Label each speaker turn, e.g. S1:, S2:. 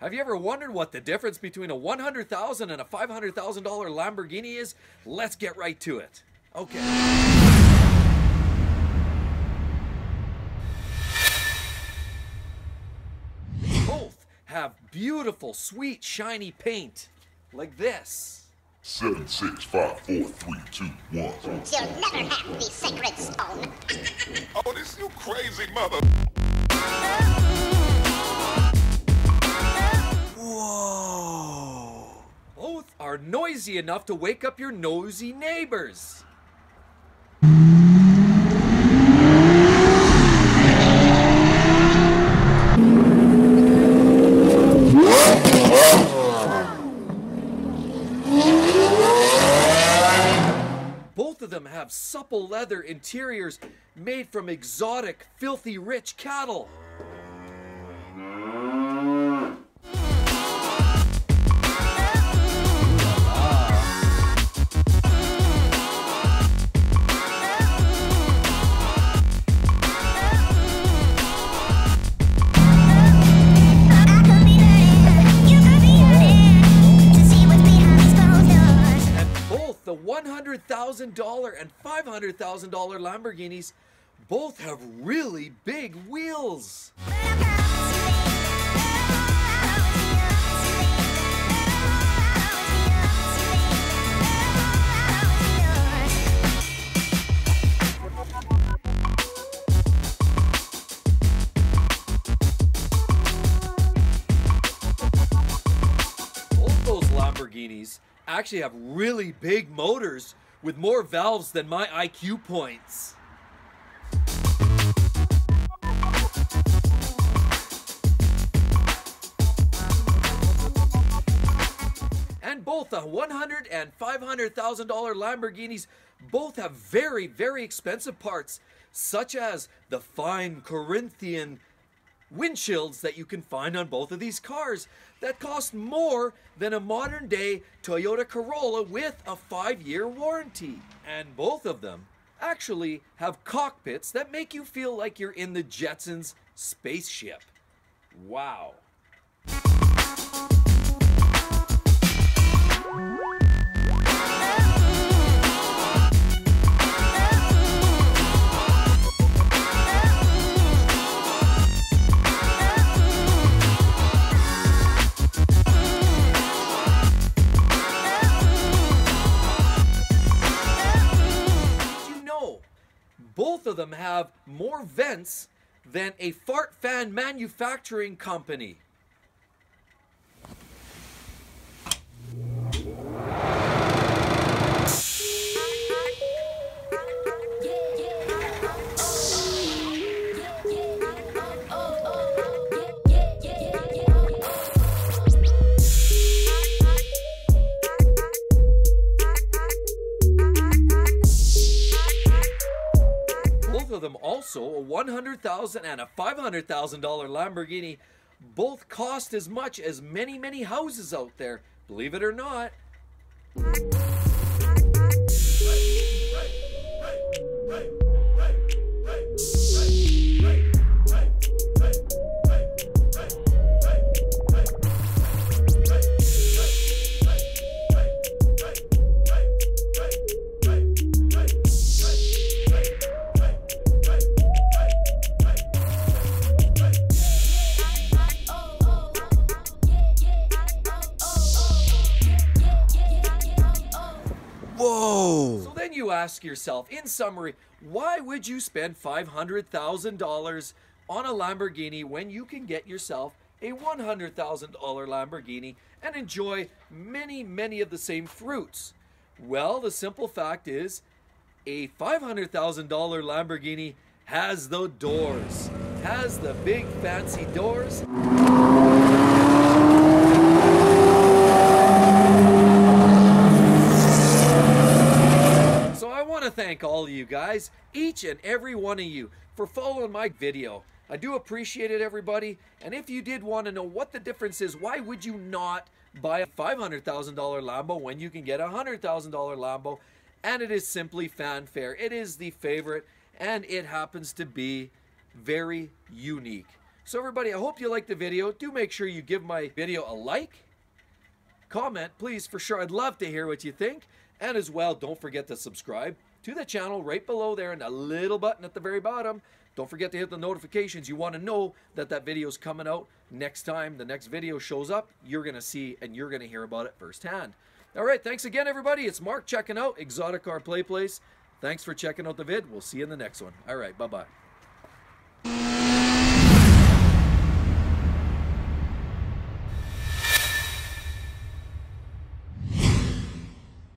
S1: Have you ever wondered what the difference between a $100,000 and a $500,000 Lamborghini is? Let's get right to it. Okay. Both have beautiful, sweet, shiny paint. Like this.
S2: 7, 6, 5, 4, 3, 2, 1.
S3: You'll never have the sacred stone.
S2: Oh, this you crazy mother.
S1: Whoa! Both are noisy enough to wake up your nosy neighbors. Both of them have supple leather interiors made from exotic, filthy rich cattle. The $100,000 and $500,000 Lamborghinis both have really big wheels. Both those Lamborghinis actually have really big motors with more valves than my IQ points. And both the $100,000 and $500,000 Lamborghinis both have very, very expensive parts, such as the fine Corinthian windshields that you can find on both of these cars that cost more than a modern day Toyota Corolla with a 5-year warranty. And both of them actually have cockpits that make you feel like you're in the Jetsons spaceship. Wow. Both of them have more vents than a fart fan manufacturing company. Both of them also, a $100,000 and a $500,000 Lamborghini, both cost as much as many, many houses out there, believe it or not. Whoa! So then you ask yourself, in summary, why would you spend $500,000 on a Lamborghini when you can get yourself a $100,000 Lamborghini and enjoy many, many of the same fruits? Well, the simple fact is, a $500,000 Lamborghini has the doors, has the big fancy doors. So I want to thank all of you guys, each and every one of you, for following my video. I do appreciate it, everybody. And if you did want to know what the difference is, why would you not buy a $500,000 Lambo when you can get a $100,000 Lambo? And it is simply fanfare. It is the favorite, and it happens to be very unique. So everybody, I hope you liked the video. Do make sure you give my video a like. Comment, please, for sure. I'd love to hear what you think. And as well, don't forget to subscribe to the channel right below there and a little button at the very bottom. Don't forget to hit the notifications. You want to know that that video is coming out next time the next video shows up. You're going to see and you're going to hear about it firsthand. All right, thanks again, everybody. It's Mark checking out ExoticCar PlayPlace. Thanks for checking out the vid. We'll see you in the next one. All right, bye-bye.